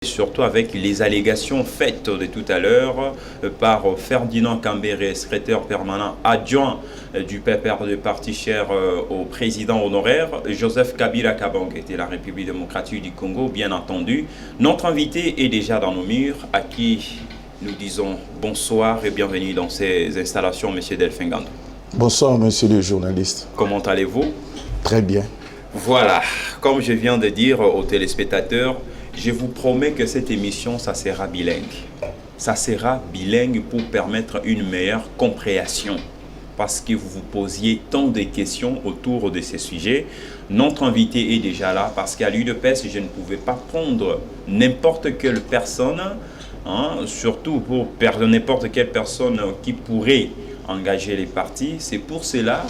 Surtout avec les allégations faites de tout à l'heure par Ferdinand Kambere, secrétaire permanent adjoint du PPR de parti cher au président honoraire, Joseph Kabila Kabange de la République démocratique du Congo, bien entendu. Notre invité est déjà dans nos murs, à qui nous disons bonsoir et bienvenue dans ces installations, M. Delphin Gandou. Bonsoir, monsieur le journaliste. Comment allez-vous? Très bien. Voilà, comme je viens de dire aux téléspectateurs, je vous promets que cette émission, ça sera bilingue. Ça sera bilingue pour permettre une meilleure compréhension. Parce que vous vous posiez tant de questions autour de ces sujets. Notre invité est déjà là parce qu'à l'UDPS, je ne pouvais pas prendre n'importe quelle personne, surtout pour n'importe quelle personne qui pourrait engager les partis. C'est pour cela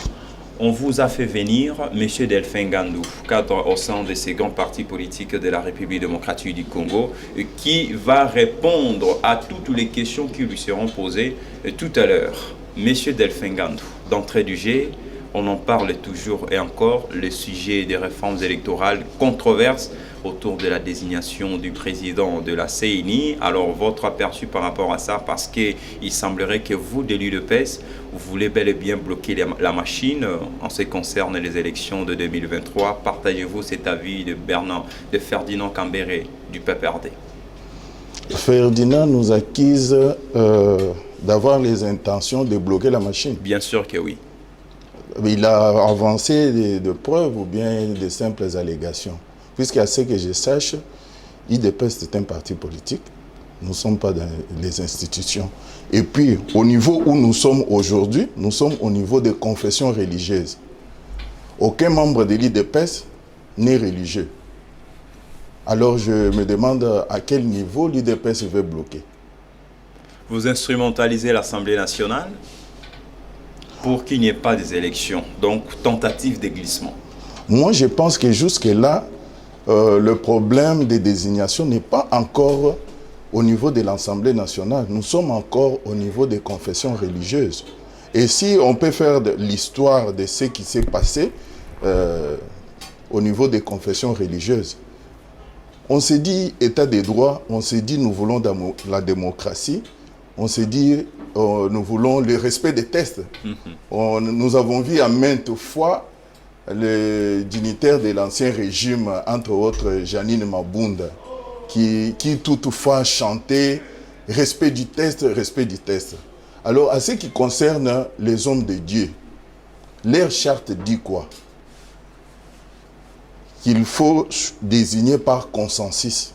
on vous a fait venir M. Delphin Gandou, cadre au sein de ces grands partis politiques de la République démocratique du Congo, qui va répondre à toutes les questions qui lui seront posées tout à l'heure. M. Delphin Gandou, d'entrée du jeu, on en parle toujours et encore, le sujet des réformes électorales controverses autour de la désignation du président de la CENI. Alors, votre aperçu par rapport à ça, parce qu'il semblerait que vous, de l'UDPS, vous voulez bel et bien bloquer la machine en ce qui concerne les élections de 2023. Partagez-vous cet avis de Ferdinand Kambere du PPRD? Ferdinand nous accuse d'avoir les intentions de bloquer la machine. Bien sûr que oui. Il a avancé de preuves ou bien de simples allégations. Puisqu'à ce que je sache, l'UDPS est un parti politique. Nous ne sommes pas dans les institutions. Et puis, au niveau où nous sommes aujourd'hui, nous sommes au niveau des confessions religieuses. Aucun membre de l'UDPS n'est religieux. Alors, je me demande à quel niveau l'UDPS veut bloquer. Vous instrumentalisez l'Assemblée nationale pour qu'il n'y ait pas des élections. Donc, tentative de glissement. Moi, je pense que jusque-là, le problème des désignations n'est pas encore au niveau de l'Assemblée nationale. Nous sommes encore au niveau des confessions religieuses. Et si on peut faire l'histoire de ce qui s'est passé au niveau des confessions religieuses, on s'est dit état des droits, on s'est dit nous voulons la démocratie, on s'est dit nous voulons le respect des textes. Nous avons vu à maintes fois les dignitaires de l'ancien régime, entre autres Janine Mabunda, qui toutefois chantait respect du texte, respect du texte. Alors, à ce qui concerne les hommes de Dieu, leur charte dit quoi? Qu'il faut désigner par consensus.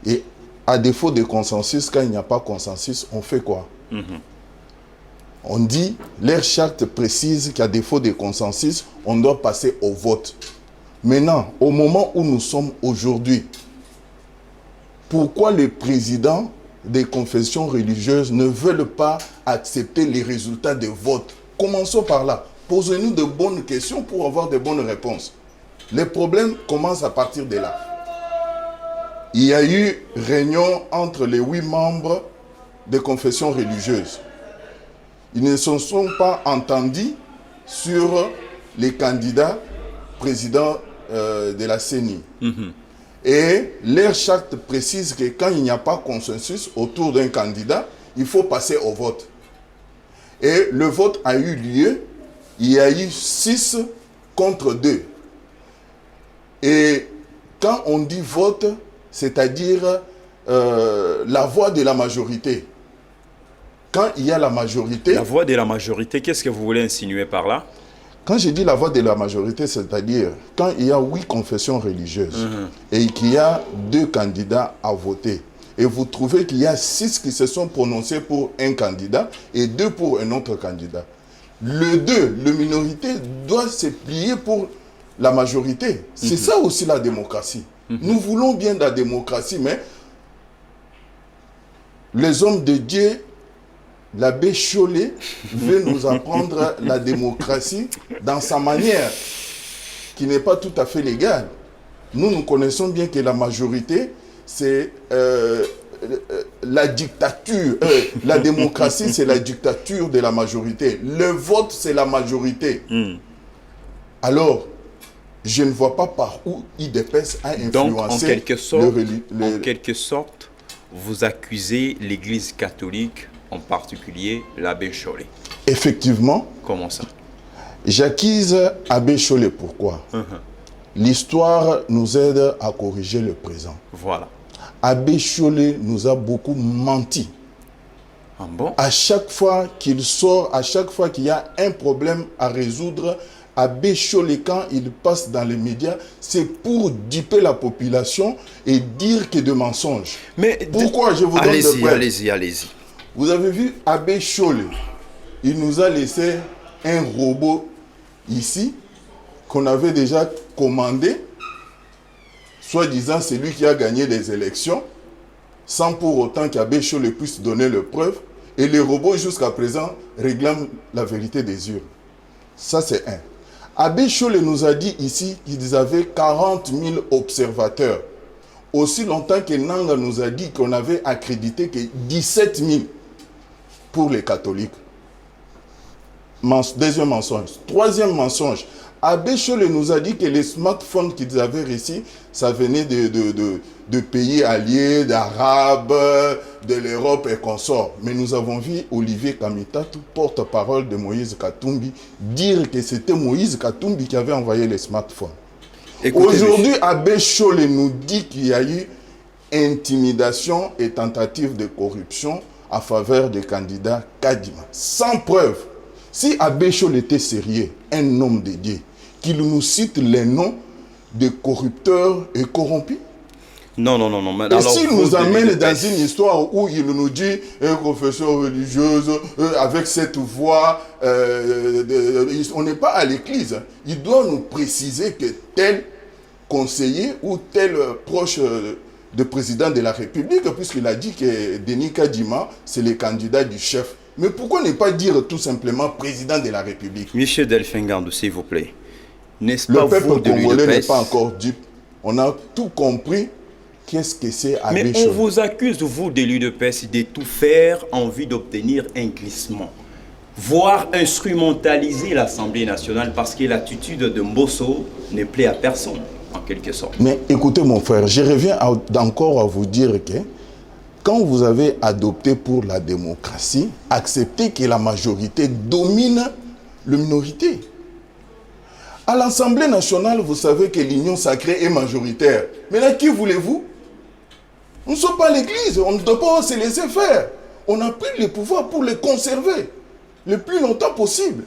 Et à défaut de consensus, quand il n'y a pas consensus, on fait quoi? On dit, leur charte précise qu'à défaut de consensus, on doit passer au vote. Maintenant, au moment où nous sommes aujourd'hui, pourquoi les présidents des confessions religieuses ne veulent pas accepter les résultats des votes? Commençons par là. Posez-nous de bonnes questions pour avoir de bonnes réponses. Les problèmes commencent à partir de là. Il y a eu réunion entre les 8 membres des confessions religieuses. Ils ne se sont pas entendus sur les candidats présidents de la CENI. Et leur charte précise que quand il n'y a pas consensus autour d'un candidat, il faut passer au vote. Et le vote a eu lieu, il y a eu 6 contre 2. Et quand on dit vote, c'est-à-dire la voix de la majorité. Quand il y a la majorité... La voix de la majorité, qu'est-ce que vous voulez insinuer par là? Quand je dis la voix de la majorité, c'est-à-dire quand il y a 8 confessions religieuses et qu'il y a 2 candidats à voter, et vous trouvez qu'il y a 6 qui se sont prononcés pour un candidat et 2 pour un autre candidat. Le 2, la minorité, doit se plier pour la majorité. C'est ça aussi la démocratie. Nous voulons bien la démocratie, mais les hommes de Dieu... L'abbé Chollet veut nous apprendre la démocratie dans sa manière, qui n'est pas tout à fait légale. Nous connaissons bien que la majorité, c'est la dictature. La démocratie, c'est la dictature de la majorité. Le vote, c'est la majorité. Alors, je ne vois pas par où IDPS a influencé Donc, en quelque sorte, vous accusez l'Église catholique, en particulier l'abbé Chollet. Effectivement. Comment ça? J'accuse Abbé Chollet. Pourquoi? L'histoire nous aide à corriger le présent. Voilà. Abbé Chollet nous a beaucoup menti. Ah bon? À chaque fois qu'il sort, à chaque fois qu'il y a un problème à résoudre, Abbé Chollet, quand il passe dans les médias, c'est pour duper la population et dire que de mensonges. Mais pourquoi? Je vous donne des preuves. Allez-y. Vous avez vu Abbé Chollet, il nous a laissé un robot ici qu'on avait déjà commandé, soi-disant c'est lui qui a gagné les élections, sans pour autant qu'Abbé Chollet puisse donner les preuves. Et les robots, jusqu'à présent, réclament la vérité des urnes. Ça, c'est un. Abbé Chollet nous a dit ici qu'ils avaient 40 000 observateurs. Aussi longtemps que Nanga nous a dit qu'on avait accrédité que 17 000 pour les catholiques. Deuxième mensonge. Troisième mensonge. Abbé Chollet nous a dit que les smartphones qu'ils avaient reçus, ça venait de pays alliés, d'Arabes, de l'Europe et consorts. Mais nous avons vu Olivier Kamitatu, porte-parole de Moïse Katumbi, dire que c'était Moïse Katumbi qui avait envoyé les smartphones. Aujourd'hui, Abbé Chollet nous dit qu'il y a eu intimidation et tentative de corruption à faveur des candidats Kadima. Sans preuve. Si Abbé Chollet était sérieux, un homme dédié, qu'il nous cite les noms de corrupteurs et corrompus. Non. Et s'il nous amène dans une histoire où il nous dit une confession religieuse, avec cette voix, on n'est pas à l'église. Il doit nous préciser que tel conseiller ou tel proche de président de la République, puisqu'il a dit que Denis Kadima, c'est le candidat du chef. Mais pourquoi ne pas dire tout simplement président de la République? Monsieur Delphin Gandou, s'il vous plaît. N'est-ce pas le peuple vous de congolais n'est pas encore dupe. On a tout compris. Qu'est-ce que c'est Abbé Chollet? Mais on vous accuse, vous, de l'UDPS, de tout faire en vue d'obtenir un glissement. Voire instrumentaliser l'Assemblée nationale parce que l'attitude de Mbosso ne plaît à personne, en quelque sorte. Mais écoutez mon frère, je reviens encore à vous dire que quand vous avez adopté pour la démocratie, acceptez que la majorité domine la minorité. À l'Assemblée nationale, vous savez que l'union sacrée est majoritaire. Mais là, qui voulez-vous? Nous ne sommes pas l'église, on ne doit pas se laisser faire. On a pris les pouvoirs pour les conserver le plus longtemps possible.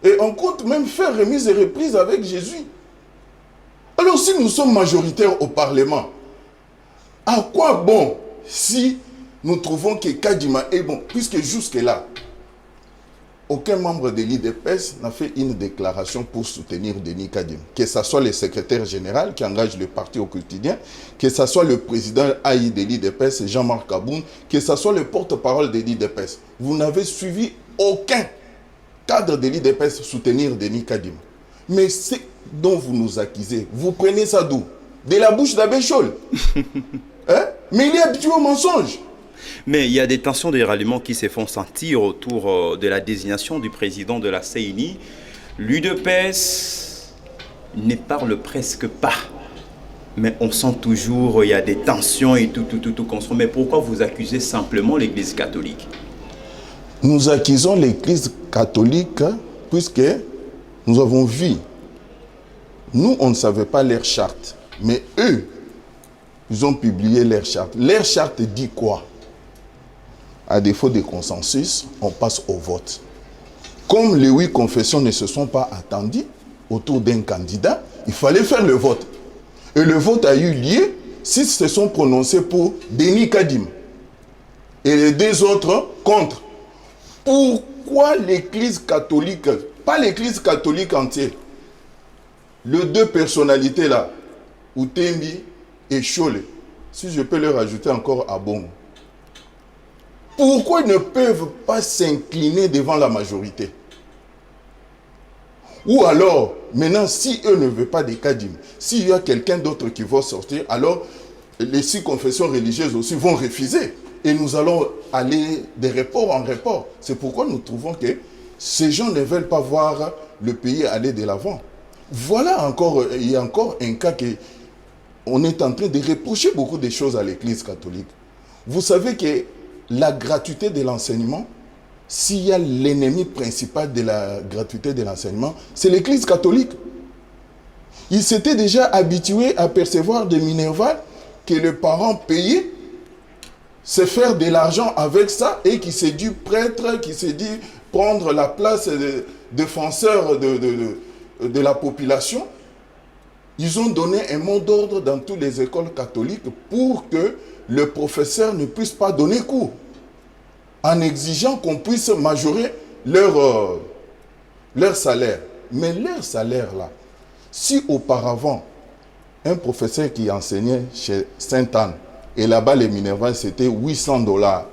Et on compte même faire remise et reprise avec Jésus. Alors si nous sommes majoritaires au Parlement, à quoi bon si nous trouvons que Kadima est bon? Puisque jusque-là, aucun membre de l'IDPS n'a fait une déclaration pour soutenir Denis Kadima. Que ce soit le secrétaire général qui engage le parti au quotidien, que ce soit le président AI de l'IDPS, Jean-Marc Aboun, que ce soit le porte-parole de l'IDPS. Vous n'avez suivi aucun cadre de l'IDPS soutenir Denis Kadima. Mais c'est dont vous nous accusez, vous prenez ça d'où? De la bouche d'Abbé Chollet. Mais il est habitué au mensonge. Mais il y a des tensions des ralliements qui se font sentir autour de la désignation du président de la CENI. L'UDPS ne parle presque pas. Mais on sent toujours il y a des tensions et tout. Mais pourquoi vous accusez simplement l'Église catholique? Nous accusons l'Église catholique puisque nous avons vu. Nous, on ne savait pas leur charte. Mais eux, ils ont publié leur charte. Leur charte dit quoi? À défaut de consensus, on passe au vote. Comme les 8 confessions ne se sont pas attendues autour d'un candidat, il fallait faire le vote. Et le vote a eu lieu, 6 se sont prononcés pour Denis Kadima. Et les 2 autres contre. Pourquoi l'Église catholique, pas l'Église catholique entière, les 2 personnalités là, Outembi et Chollet, si je peux leur ajouter encore Abong, pourquoi ils ne peuvent pas s'incliner devant la majorité? Ou alors, maintenant, si eux ne veulent pas des Kadima, s'il y a quelqu'un d'autre qui va sortir, alors les 6 confessions religieuses aussi vont refuser. Et nous allons aller de report en report. C'est pourquoi nous trouvons que ces gens ne veulent pas voir le pays aller de l'avant. Voilà encore, il y a encore un cas que on est en train de reprocher beaucoup de choses à l'Église catholique. Vous savez que la gratuité de l'enseignement, s'il y a l'ennemi principal de la gratuité de l'enseignement, c'est l'Église catholique. Ils s'étaient déjà habitués à percevoir des minervales que les parents payaient, se faire de l'argent avec ça, et qui s'est dit prêtre, qui s'est dit prendre la place de défenseur de la population. Ils ont donné un mot d'ordre dans toutes les écoles catholiques pour que le professeur ne puisse pas donner cours, en exigeant qu'on puisse majorer leur salaire. Mais leur salaire là, si auparavant, un professeur qui enseignait chez Sainte-Anne, et là-bas les Minervales c'était $800,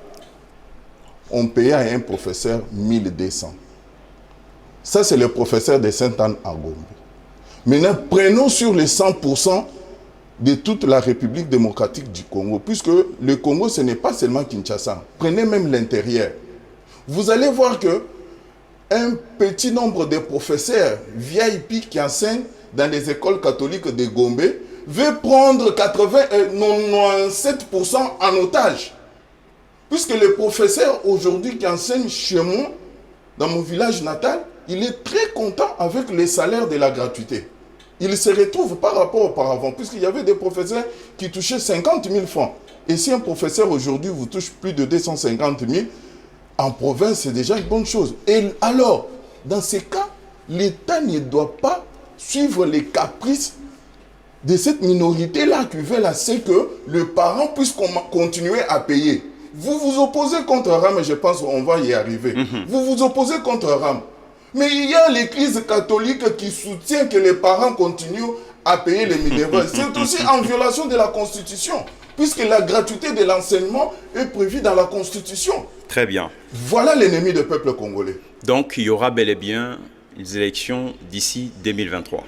on payait à un professeur 1200. Ça c'est le professeur de Sainte-Anne à Gombe. Maintenant, prenons sur les 100% de toute la République démocratique du Congo, puisque le Congo, ce n'est pas seulement Kinshasa. Prenez même l'intérieur. Vous allez voir que un petit nombre de professeurs VIP qui enseignent dans les écoles catholiques de Gombe veut prendre 97% en otage. Puisque le professeur aujourd'hui qui enseigne chez moi, dans mon village natal, il est très content avec les salaires de la gratuité. Il se retrouve par rapport auparavant, puisqu'il y avait des professeurs qui touchaient 50 000 francs. Et si un professeur aujourd'hui vous touche plus de 250 000, en province, c'est déjà une bonne chose. Et alors, dans ces cas, l'État ne doit pas suivre les caprices de cette minorité-là qui veut c'est que le parent puisse continuer à payer. Vous vous opposez contre RAM, et je pense qu'on va y arriver. Vous vous opposez contre RAM. Mais il y a l'Église catholique qui soutient que les parents continuent à payer les minervales. C'est aussi en violation de la Constitution, puisque la gratuité de l'enseignement est prévue dans la Constitution. Très bien. Voilà l'ennemi du peuple congolais. Donc, il y aura bel et bien les élections d'ici 2023.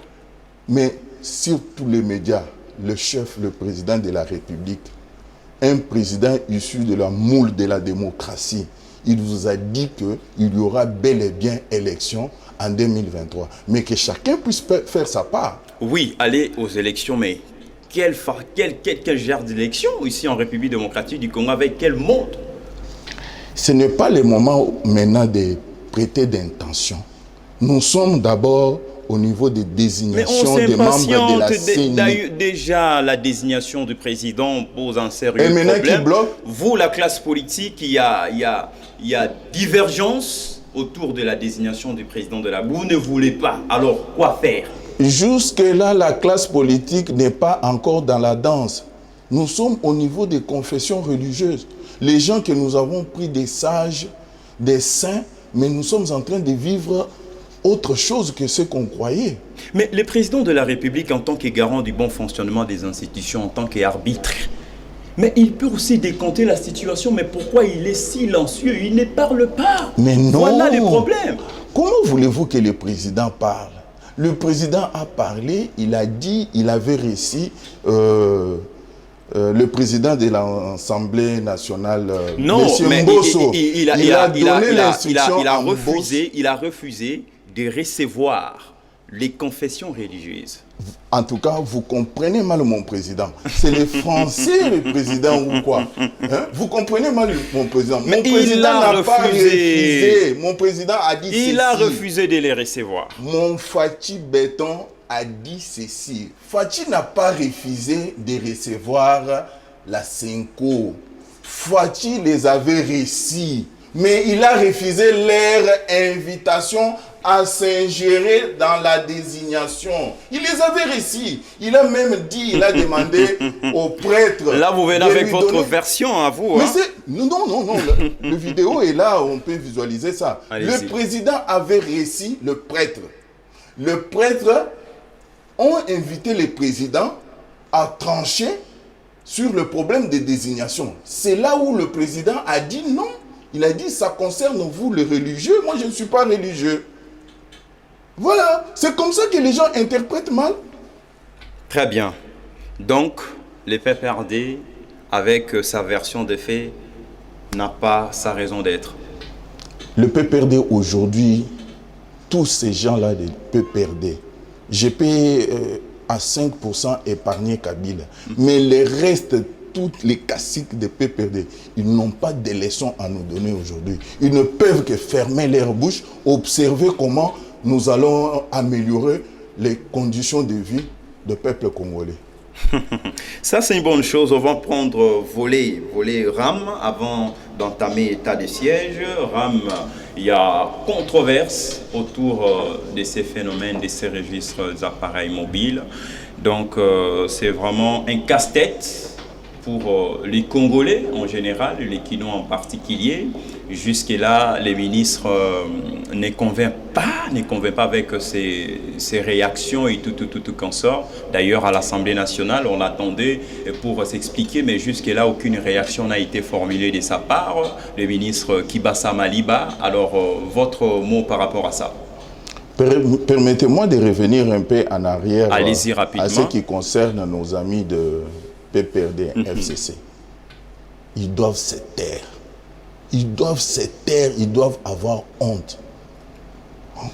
Mais sur tous les médias, le chef, le président de la République, un président issu de la moule de la démocratie, il vous a dit qu'il y aura bel et bien élection en 2023. Mais que chacun puisse faire sa part. Oui, aller aux élections, mais quel genre d'élection ici en République démocratique du Congo, avec quel monde? Ce n'est pas le moment maintenant de prêter d'intention. Nous sommes d'abord au niveau des désignations des membres de la CENI. Déjà, la désignation du président pose un sérieux problème. Et maintenant, qui bloque? Vous, la classe politique, il y a divergence autour de la désignation du président de la... Vous ne voulez pas. Alors, quoi faire? Jusque-là, la classe politique n'est pas encore dans la danse. Nous sommes au niveau des confessions religieuses. Les gens que nous avons pris des sages, des saints, mais nous sommes en train de vivre autre chose que ce qu'on croyait. Mais le président de la République, en tant que garant du bon fonctionnement des institutions, en tant qu'arbitre, mais il peut aussi décompter la situation. Mais pourquoi il est silencieux? Il ne parle pas. Mais non. Voilà les problèmes. Comment voulez-vous que le président parle? Le président a parlé, il a dit, il avait réussi... le président de l'Assemblée nationale, non, M. Mbosso, il a refusé de recevoir les confessions religieuses. En tout cas, vous comprenez mal mon président. C'est les Français, le président ou quoi? Vous comprenez mal mon président. Mon président n'a pas refusé. Mon président a dit ceci. Il a refusé de les recevoir. Mon Fachi Béton a dit ceci. Fachi n'a pas refusé de recevoir la Senko. Fachi les avait reçus. Mais il a refusé leur invitation à s'ingérer dans la désignation. Il les avait reçus. Il a même dit, il a demandé aux prêtres... Là, vous venez avec votre version à vous. Mais non. Le vidéo est là, on peut visualiser ça. Le président avait reçu le prêtre. Le prêtre ont invité le président à trancher sur le problème des désignations. C'est là où le président a dit non. Il a dit, ça concerne vous les religieux, moi je ne suis pas religieux. Voilà, c'est comme ça que les gens interprètent mal. Très bien. Donc, le PPRD, avec sa version des faits, n'a pas sa raison d'être. Le PPRD aujourd'hui, tous ces gens-là, le PPRD, je peux à 5% épargner Kabila. Mais les restes, toutes les caciques de PPRD, ils n'ont pas de leçons à nous donner aujourd'hui. Ils ne peuvent que fermer leur bouche, observer comment nous allons améliorer les conditions de vie du peuple congolais. Ça, c'est une bonne chose. On va prendre volet RAM avant d'entamer état de siège. RAM, il y a controverse autour de ces phénomènes, de ces registres d'appareils mobiles. Donc, c'est vraiment un casse-tête pour les Congolais en général, les Kinois en particulier. Jusque-là, les ministres ne convainquent pas avec ces réactions et tout qu'on sort. D'ailleurs, à l'Assemblée nationale, on l'attendait pour s'expliquer, mais jusque-là, aucune réaction n'a été formulée de sa part. Le ministre Kibasa Maliba, alors votre mot par rapport à ça? Permettez-moi de revenir un peu en arrière Allez-y rapidement. À ce qui concerne nos amis de PPRD, FCC. Ils doivent se taire. Ils doivent se taire, ils doivent avoir honte.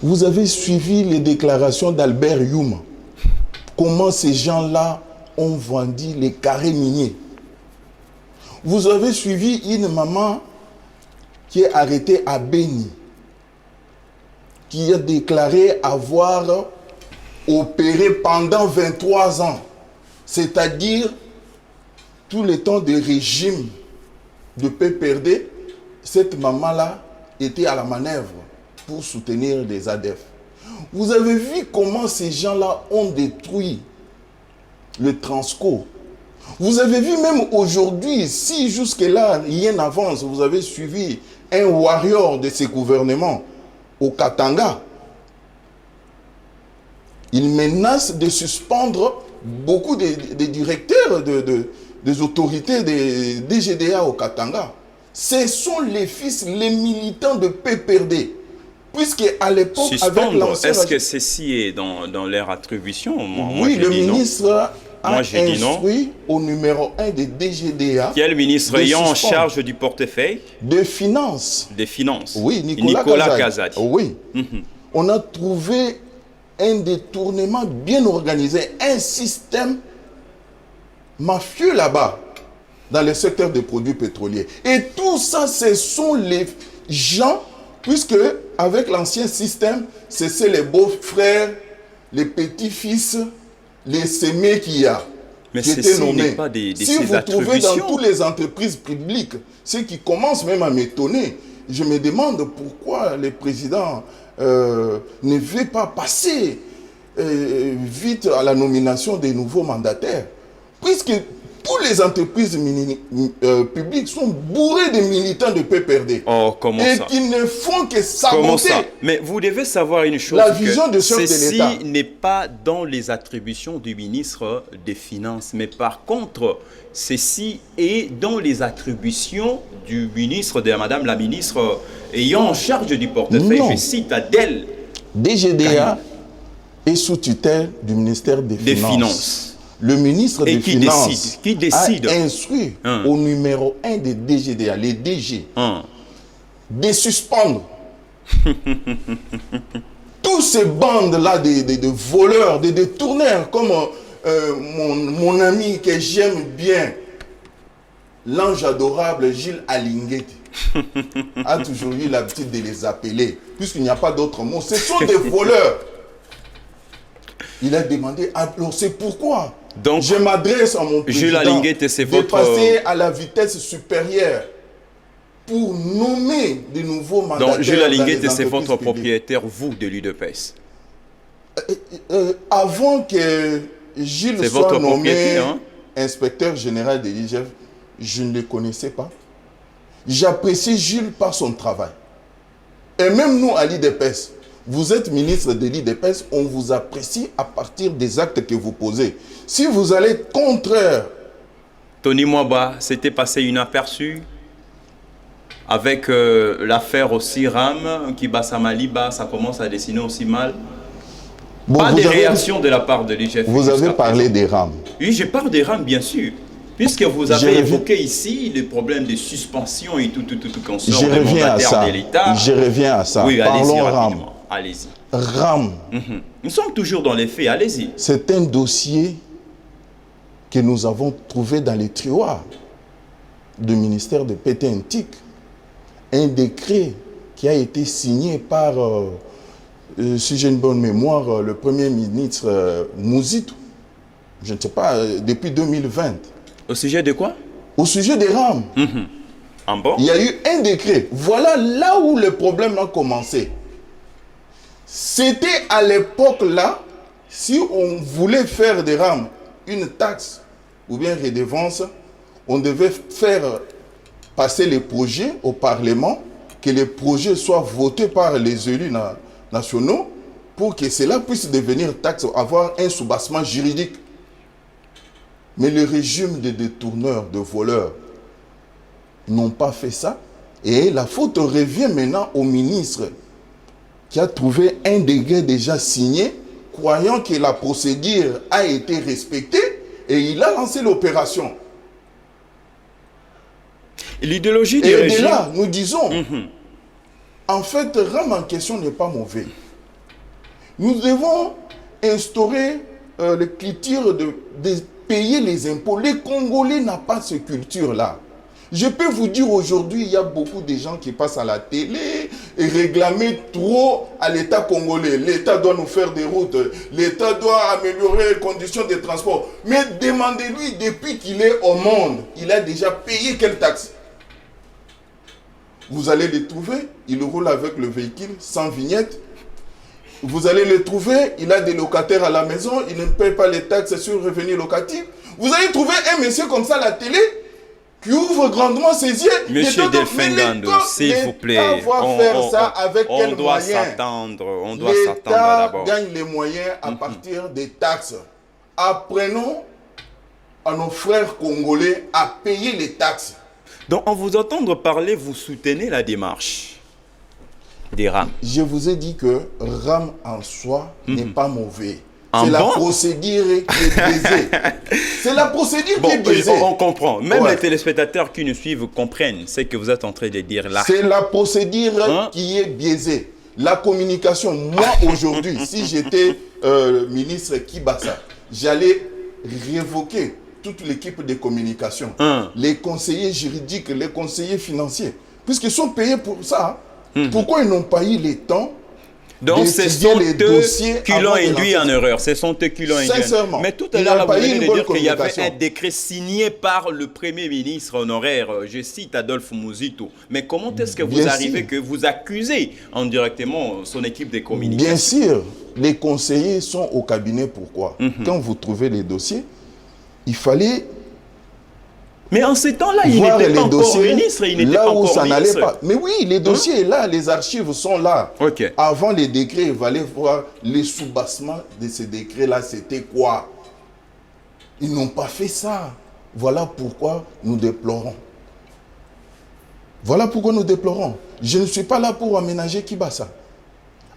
Vous avez suivi les déclarations d'Albert Youm. Comment ces gens-là ont vendu les carrés miniers. Vous avez suivi une maman qui est arrêtée à Beni, qui a déclaré avoir opéré pendant 23 ans, c'est-à-dire tout le temps de régime de PPRD. Cette maman-là était à la manœuvre pour soutenir les ADF. Vous avez vu comment ces gens-là ont détruit le Transco. Vous avez vu même aujourd'hui, si jusque-là rien n'avance, vous avez suivi un warrior de ces gouvernements au Katanga. Il menace de suspendre beaucoup de directeurs des autorités des DGDA au Katanga. Ce sont les fils, les militants de PPRD. Puisque à l'époque, avec l'ancien... Est-ce que ceci est dans leur attribution? Oui, le ministre a instruit au numéro 1 des DGDA... Quel ministre ayant en charge du portefeuille? De finances. Des finances. Oui, Nicolas Kazadi. Oui. On a trouvé un détournement bien organisé, un système mafieux là-bas, dans le secteur des produits pétroliers. Et tout ça, ce sont les gens, puisque avec l'ancien système, c'est les beaux-frères, les petits-fils, les sémés qu'il y a, mais qui étaient nommés. Pas des si vous trouvez dans toutes les entreprises publiques, ce qui commence même à m'étonner, je me demande pourquoi le président ne veut pas passer vite à la nomination des nouveaux mandataires. Puisque toutes les entreprises publiques sont bourrées de militants de PPRD. Oh, comment et ça? qui ne font que saboter. Comment ça? Mais vous devez savoir une chose. La vision de chef de l'État. Ceci n'est pas dans les attributions du ministre des Finances. Mais par contre, ceci est dans les attributions du ministre, de Madame la ministre ayant en charge du portefeuille. Non. Je cite Adèle. DGDA est sous tutelle du ministère des Finances. Le ministre des Finances décide a instruit au numéro 1 des DGDA, les DG, de suspendre tous ces bandes-là de voleurs, de détourneurs, comme mon ami que j'aime bien, l'ange adorable Gilles Alinguetti, a toujours eu l'habitude de les appeler, puisqu'il n'y a pas d'autre mot. Ce sont des voleurs. Il a demandé, alors c'est pourquoi donc, je m'adresse à mon président de passer à la vitesse supérieure pour nommer de nouveaux mandataires. Donc, Jules Alinguetti, c'est votre propriétaire, vous, de l'UDPS. Avant que Gilles soit nommé inspecteur général de l'IGF, je ne le connaissais pas. J'apprécie Gilles par son travail. Et même nous, à l'IDPS, vous êtes ministre de l'IDPS, on vous apprécie à partir des actes que vous posez. Si vous allez contraire... Tony Mwaba, c'était passé inaperçu avec l'affaire aussi RAM, Kibasa Maliba, ça commence à dessiner aussi mal. Bon, pas de réaction de la part de l'IGF. Vous avez parlé des RAM. Oui, je parle des RAM, bien sûr. Puisque vous avez évoqué ici les problèmes de suspension et tout concernant je le reviens à mandataire ça. de l'État. Je reviens à ça. Oui, allez-y Parlons RAM. rapidement. Allez-y. RAM, Nous sommes toujours dans les faits, allez-y. c'est un dossier que nous avons trouvé dans les tiroirs du ministère de Pété-Antique. Un décret qui a été signé par, si j'ai une bonne mémoire, le Premier ministre Mouzitou, je ne sais pas, depuis 2020. Au sujet de quoi? Au sujet des RAM. En bon? Il y a eu un décret. Voilà là où le problème a commencé. C'était à l'époque là, si on voulait faire des RAM une taxe ou bien redevance, on devait faire passer les projets au Parlement, que les projets soient votés par les élus nationaux pour que cela puisse devenir taxe, avoir un soubassement juridique. Mais le régime des détourneurs, de voleurs, n'ont pas fait ça. Et la faute revient maintenant au ministre qui a trouvé un décret déjà signé, croyant que la procédure a été respectée, et il a lancé l'opération. L'idéologie du et régime... de là, nous disons, en fait, RAM en question n'est pas mauvais. Nous devons instaurer le culture de payer les impôts. Les Congolais n'ont pas cette culture-là. Je peux vous dire aujourd'hui, il y a beaucoup de gens qui passent à la télé et réclament trop à l'État congolais. L'État doit nous faire des routes, l'État doit améliorer les conditions de transport. Mais demandez-lui, depuis qu'il est au monde, il a déjà payé quelle taxe? Vous allez les trouver, il roule avec le véhicule sans vignette. Vous allez le trouver, il a des locataires à la maison, il ne paye pas les taxes sur le revenu locatif. Vous allez trouver un monsieur comme ça à la télé qui ouvre grandement ses yeux. Monsieur Delphin Gando, s'il vous plaît, on doit s'attendre. On doit s'attendre d'abord. L'État gagne les moyens à partir des taxes. Apprenons à nos frères congolais à payer les taxes. Donc, en vous entendre parler, vous soutenez la démarche des RAM. Je vous ai dit que RAM en soi n'est pas mauvais. C'est la procédure qui est biaisée. C'est la procédure qui est biaisée. On comprend. Même les téléspectateurs qui nous suivent comprennent ce que vous êtes en train de dire là. C'est la procédure qui est biaisée. La communication, moi aujourd'hui, si j'étais ministre Kibasa, j'allais révoquer toute l'équipe de communication. Les conseillers juridiques, les conseillers financiers. Puisqu'ils sont payés pour ça. Pourquoi ils n'ont pas eu le temps? Donc, ce sont eux qui l'ont induit en erreur. Ce sont eux qui l'ont induit. Sincèrement. Mais tout à l'heure, vous venez de dire qu'il y avait un décret signé par le Premier ministre honoraire. Je cite Adolphe Mouzitou. Mais comment est-ce que vous arrivez que vous accusez indirectement son équipe de communication? Bien sûr. Les conseillers sont au cabinet. Pourquoi? Quand vous trouvez les dossiers, il fallait... Mais en ces temps-là, il n'était pas encore ministre, il n'était pas encore ministre. Pas. Mais oui, les dossiers sont là, les archives sont là. Avant les décrets, il fallait voir les soubassements de ces décrets-là, c'était quoi? Ils n'ont pas fait ça. Voilà pourquoi nous déplorons. Voilà pourquoi nous déplorons. Je ne suis pas là pour aménager Kibasa.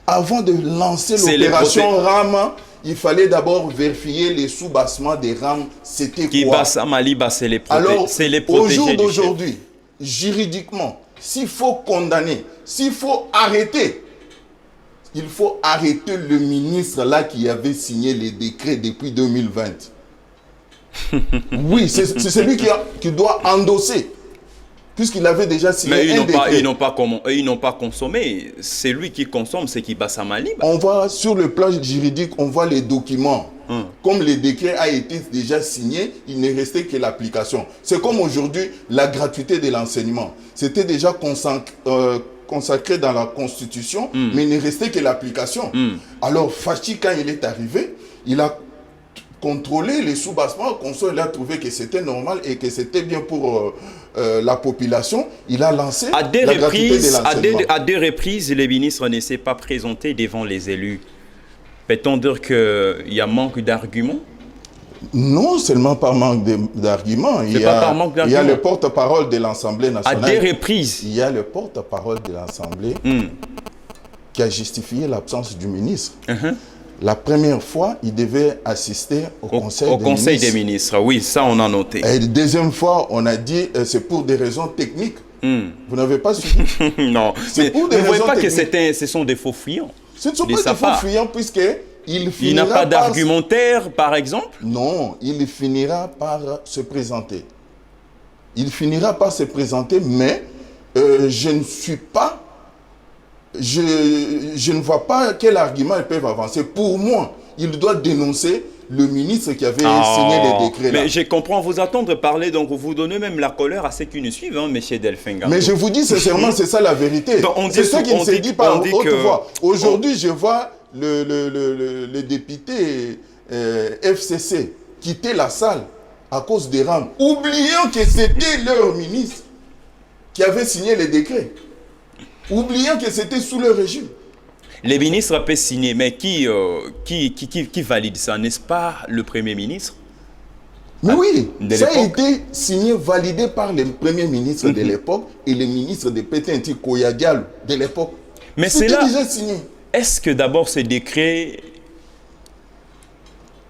Avant de lancer l'opération RAM, il fallait d'abord vérifier les soubassements des RAM, c'était quoi? Kibasa, Maliba, c'est les protéger. Alors, au jour d'aujourd'hui, juridiquement, s'il faut condamner, s'il faut arrêter, il faut arrêter le ministre là qui avait signé les décrets depuis 2020. Oui, c'est celui qui doit endosser. Puisqu'il avait déjà signé un décret. Mais ils n'ont pas consommé. C'est lui qui consomme, c'est Kibasa Maliba. On voit sur le plan juridique, on voit les documents. Comme le décret a été déjà signé, il ne restait que l'application. C'est comme aujourd'hui, la gratuité de l'enseignement. C'était déjà consacré dans la Constitution, mais il ne restait que l'application. Alors, Fachi, quand il est arrivé, il a contrôlé les soubassements, il a trouvé que c'était normal et que c'était bien pour la population. Il a lancé la gratuité de l'enseignement. À deux reprises, le ministre ne s'est pas présenté devant les élus. Peut-on dire qu'il y a manque d'arguments? Non, seulement par manque d'arguments. Il y a le porte-parole de l'Assemblée nationale. À deux reprises. Il y a le porte-parole de l'Assemblée qui a justifié l'absence du ministre. la première fois, il devait assister au Conseil des ministres. Oui, ça, on a noté. Et la deuxième fois, on a dit c'est pour des raisons techniques. Vous n'avez pas suivi? Non, mais vous ne voyez pas que ce sont des faux fuyants? Ce ne sont pas des faux fuyants puisque il n'a pas d'argumentaire, par exemple? Non, il finira par se présenter. Il finira par se présenter, mais je ne vois pas quel argument ils peuvent avancer. Pour moi, il doit dénoncer le ministre qui avait signé les décrets. Mais je comprends vous attendre parler, donc vous donnez même la colère à ceux qui nous suivent, hein, M. Delphin Gando. Mais je vous dis sincèrement, c'est ça la vérité. C'est ça qui ne se dit pas en haute voix. Aujourd'hui, je vois le député FCC quitter la salle à cause des rames, oubliant que c'était leur ministre qui avait signé les décrets, oubliant que c'était sous leur régime. Les ministres peuvent signer, mais qui valide ça? N'est-ce pas le Premier ministre? Mais oui, ça a été signé, validé par le Premier ministre de l'époque et le ministre de Pétain Koyadial de l'époque. Mais c'est là, déjà signé. Est-ce que d'abord ces décrets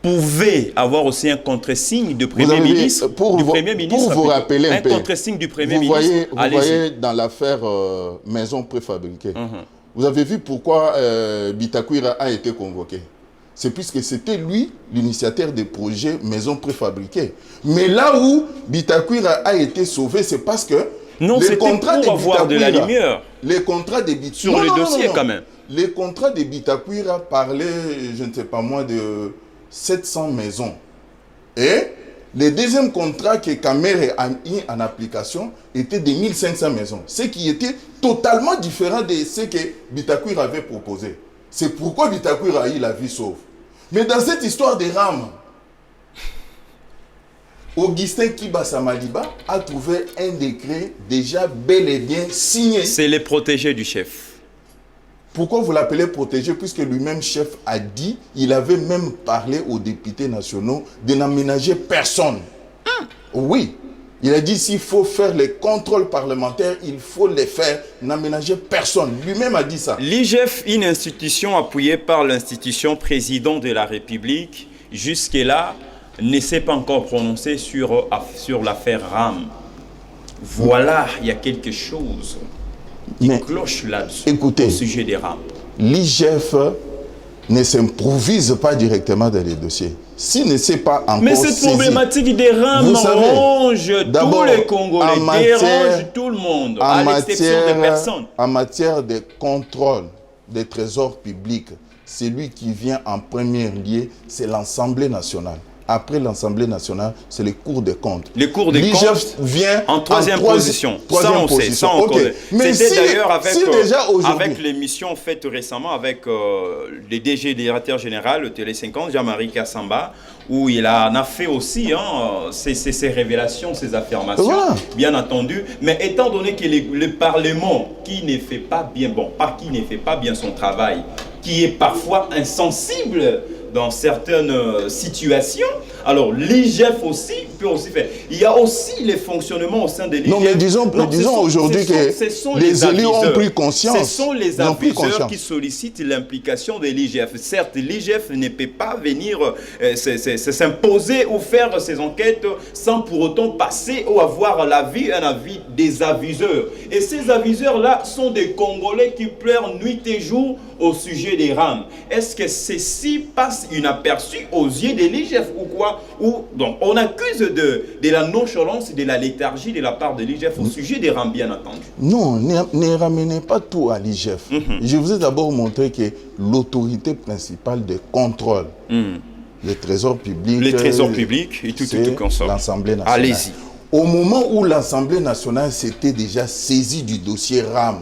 pouvaient avoir aussi un contre-signe du Premier ministre? Pour vous rappeler un peu, contre-signe du Premier ministre. Vous voyez dans l'affaire maison préfabriquée. Vous avez vu pourquoi Bitakwira a été convoqué? C'est puisque c'était lui l'initiateur des projets maisons préfabriquées. Mais là où Bitakwira a été sauvé, c'est parce que les contrats pour avoir de la lumière les contrats de sur le dossier quand même. Les contrats de Bitakwira parlaient, je ne sais pas moi, de 700 maisons. Et le deuxième contrat que Kamere a mis en application était de 1500 maisons. Ce qui était totalement différent de ce que Bitakwira avait proposé. C'est pourquoi Bitakwira a eu la vie sauve. Mais dans cette histoire des rames, Augustin Kibasa Maliba a trouvé un décret déjà bel et bien signé. C'est les protégés du chef. Pourquoi vous l'appelez protégé? Puisque lui-même chef a dit, il avait même parlé aux députés nationaux de n'aménager personne. Oui, il a dit s'il faut faire les contrôles parlementaires, il faut les faire, n'aménager personne. Lui-même a dit ça. L'IGF, une institution appuyée par l'institution président de la République, jusque-là, ne s'est pas encore prononcé sur l'affaire RAM. Voilà, il y a quelque chose qui cloche là-dessus au sujet des RAM. L'IGF ne s'improvise pas directement dans les dossiers. S'il ne sait pas encore mais cette problématique des RAM ronge tous les Congolais, dérange tout le monde, à l'exception de personnes. En matière de contrôle des trésors publics, celui qui vient en premier lieu, c'est l'Assemblée nationale. Après l'Assemblée nationale, c'est les cours des comptes. Les cours des comptes vient en troisième position. Ça, on sait. Ça, on connaît. C'était d'ailleurs avec l'émission faite récemment avec le DG directeur général, le Télé 50, Jean-Marie Kassamba, où il en a fait aussi ses révélations, ses affirmations, bien entendu. Mais étant donné que le Parlement, qui ne fait pas bien, qui ne fait pas bien son travail, qui est parfois insensible dans certaines situations, alors l'IGF aussi peut aussi faire. Il y a aussi les fonctionnements au sein de l'IGF. Non, mais disons aujourd'hui que les élus ont pris conscience. Ce sont les aviseurs qui sollicitent l'implication de l'IGF. Certes, l'IGF ne peut pas venir s'imposer ou faire ses enquêtes sans pour autant passer ou avoir un avis des aviseurs. Et ces aviseurs-là sont des Congolais qui pleurent nuit et jour au sujet des rames. Est-ce que ceci passe inaperçu aux yeux de l'IGF ou quoi? Donc on accuse de la nonchalance et de la léthargie de la part de l'IGF au sujet des rames, bien entendu. Non, ne ramenez pas tout à l'IGF. Je vous ai d'abord montré que l'autorité principale de contrôle les trésors publics, et tout consort. L'Assemblée nationale. Allez-y. Au moment où l'Assemblée nationale s'était déjà saisie du dossier RAM,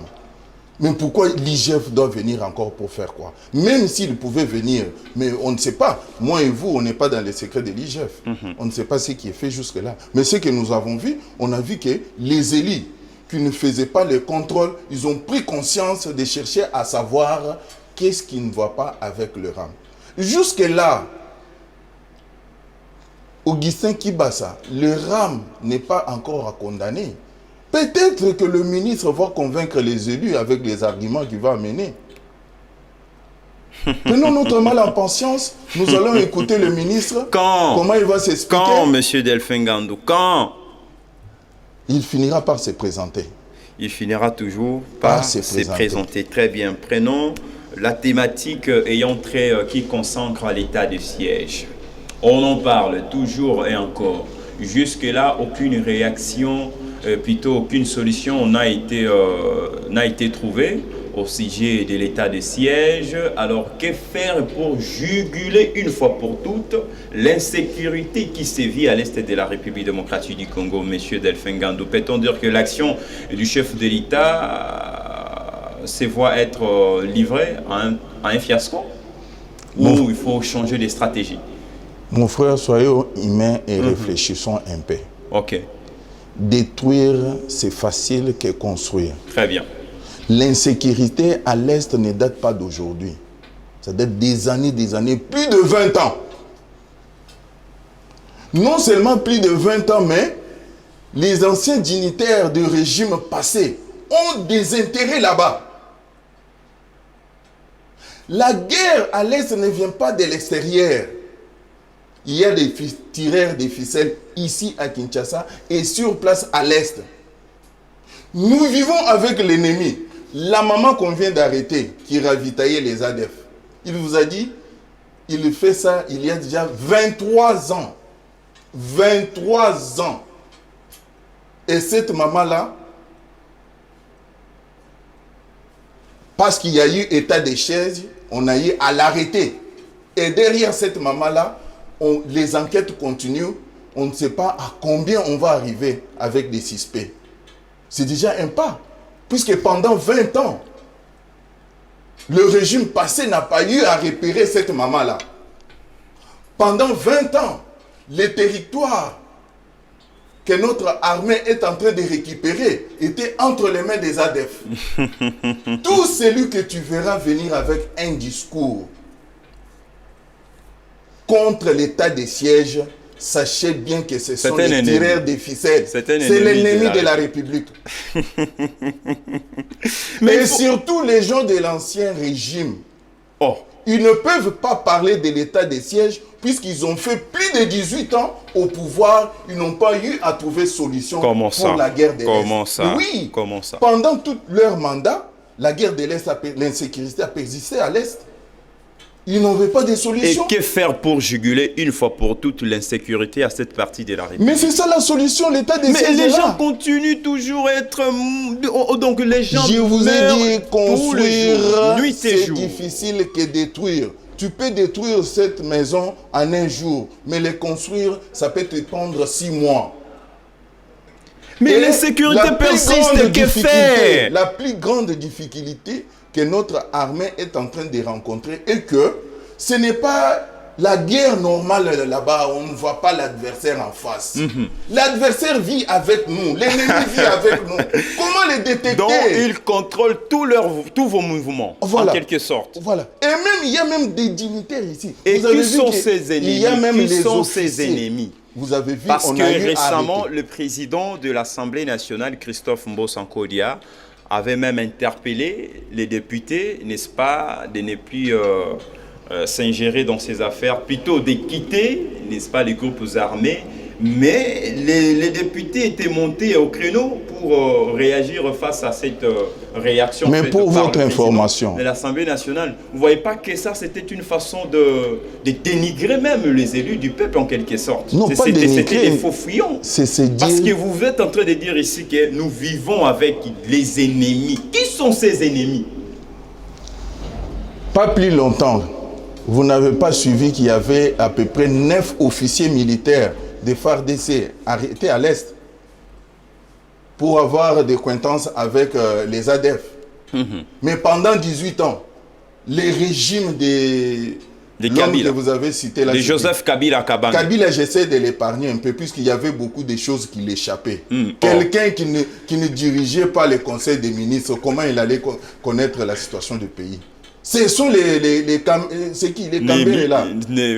mais pourquoi l'IGF doit venir encore pour faire quoi? Même s'il pouvait venir, mais on ne sait pas. Moi et vous, on n'est pas dans les secrets de l'IGF. On ne sait pas ce qui est fait jusque-là. Mais ce que nous avons vu, on a vu que les élus qui ne faisaient pas les contrôles, ils ont pris conscience de chercher à savoir qu'est-ce qui ne va pas avec le RAM. Jusque-là, Augustin Kibasa, le RAM n'est pas encore à condamner. Peut-être que le ministre va convaincre les élus avec les arguments qu'il va amener. Prenons notre mal en patience. Nous allons écouter le ministre. Quand? Comment il va s'expliquer? Quand, M. Delphin Gandou? Quand? Il finira par se présenter. Il finira toujours par se présenter. Très bien. Prenons la thématique ayant trait qui consacre à l'état de siège. On en parle toujours et encore. Jusque-là, aucune réaction, plutôt aucune solution n'a été trouvée au sujet de l'état de siège. Alors, que faire pour juguler une fois pour toutes l'insécurité qui sévit à l'est de la République démocratique du Congo, M. Delphin Gandou? Peut-on dire que l'action du chef de l'État se voit être livrée à un fiasco? Ou il faut changer de stratégie? Mon frère, soyons humains et réfléchissons un peu. Ok. Détruire, c'est facile que construire. Très bien. L'insécurité à l'Est ne date pas d'aujourd'hui. Ça date des années, plus de 20 ans. Non seulement plus de 20 ans, mais les anciens dignitaires du régime passé ont des intérêts là-bas. La guerre à l'Est ne vient pas de l'extérieur. Il y a des tireurs de ficelles ici à Kinshasa et sur place à l'Est. Nous vivons avec l'ennemi. La maman qu'on vient d'arrêter, qui ravitaillait les ADF, il vous a dit, il fait ça il y a déjà 23 ans. 23 ans. Et cette maman-là, parce qu'il y a eu état de siège, on a eu à l'arrêter. Et derrière cette maman-là, les enquêtes continuent. On ne sait pas à combien on va arriver avec des suspects. C'est déjà un pas. Puisque pendant 20 ans, le régime passé n'a pas eu à repérer cette maman-là. Pendant 20 ans, les territoires que notre armée est en train de récupérer étaient entre les mains des ADF. Tout celui que tu verras venir avec un discours contre l'état des sièges, sachez bien que ce sont les tireurs des ficelles. C'est l'ennemi de la République. Mais surtout les gens de l'ancien régime. Ils ne peuvent pas parler de l'état des sièges puisqu'ils ont fait plus de 18 ans au pouvoir. Ils n'ont pas eu à trouver solution pour la guerre de l'Est. Comment ça? Oui. Comment ça? Pendant tout leur mandat, la guerre de l'Est, l'insécurité a persisté à l'Est. Ils n'avaient pas de solution. Et que faire pour juguler une fois pour toutes l'insécurité à cette partie de la République? Mais c'est ça la solution, l'état des sièges. Mais les gens continuent toujours à être... Donc les gens... Je vous ai dit, construire, c'est difficile que détruire. Tu peux détruire cette maison en un jour, mais les construire, ça peut te prendre 6 mois. Mais l'insécurité persiste, que faire? La plus grande difficulté que notre armée est en train de rencontrer et que ce n'est pas la guerre normale là-bas, on ne voit pas l'adversaire en face. L'adversaire vit avec nous, l'ennemi vit avec nous. Comment les détecter? Donc, ils contrôlent tous vos mouvements, voilà, en quelque sorte. Voilà. Et même, il y a même des dignitaires ici. Et qui sont ces ennemis? Il y a même qui sont ces ennemis? Vous avez vu, parce que récemment, le président de l'Assemblée nationale, Christophe Mbosankodia, avait même interpellé les députés, n'est-ce pas, de ne plus s'ingérer dans ces affaires, plutôt de quitter, n'est-ce pas, les groupes armés. Mais les députés étaient montés au créneau pour réagir face à cette réaction. Mais pour votre information de l'Assemblée nationale, vous ne voyez pas que ça, c'était une façon de dénigrer même les élus du peuple en quelque sorte? Non, pas dénigrer. C'était des faux fuyants. Parce que vous êtes en train de dire ici que nous vivons avec les ennemis. Qui sont ces ennemis? Pas plus longtemps, vous n'avez pas suivi qu'il y avait à peu près 9 officiers militaires des FARDC arrêtés à l'Est pour avoir des acquaintances avec les ADF. Mais pendant 18 ans, les régimes de Kabila, que vous avez cité là, de Joseph Kabila Kabanga. Kabila, j'essaie de l'épargner un peu puisqu'il y avait beaucoup de choses qui l'échappaient. Quelqu'un qui ne dirigeait pas le conseil des ministres, comment il allait connaître la situation du pays? Ce sont c'est qui les Cambéré là?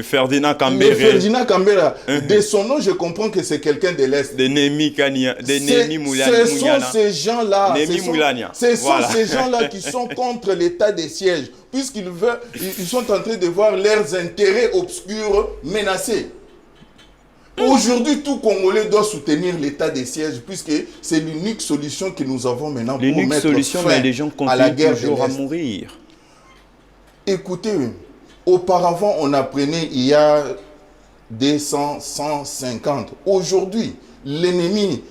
Ferdinand Le Cambéré. Ferdinand Cambéré. De son nom, je comprends que c'est quelqu'un de l'Est. De Némi Kania, de Némi Moulania. Ce sont ces gens-là. Némi Moulania. Ce sont ces gens-là qui sont contre l'état des sièges, puisqu'ils veulent, ils sont en train de voir leurs intérêts obscurs menacés. Aujourd'hui, tout Congolais doit soutenir l'état des sièges, puisque c'est l'unique solution que nous avons maintenant pour mettre solution, fin mais les gens à la guerre continuent toujours à de l'Est. mourir. Écoutez, auparavant, on apprenait il y a 200, 150. Aujourd'hui, l'ennemi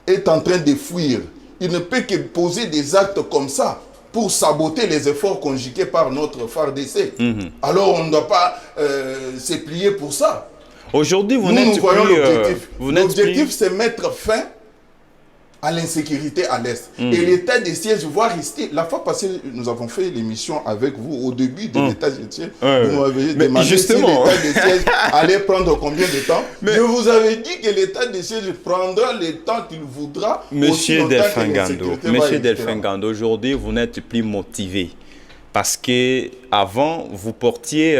est en train de fuir. Il ne peut que poser des actes comme ça pour saboter les efforts conjugués par notre FARDC. Alors, on ne doit pas se plier pour ça. Aujourd'hui, Nous voyons l'objectif. L'objectif, L'objectif, c'est mettre fin à l'insécurité à l'Est. Et l'état des sièges va rester. La fois passée, nous avons fait l'émission avec vous au début de l'état des sièges. Vous m'avez demandé justement, si l'état des sièges allait prendre combien de temps. Je vous avais dit que l'état des sièges prendra le temps qu'il voudra. Monsieur Delphin Gando, aujourd'hui, vous n'êtes plus motivé. Parce que avant vous portiez,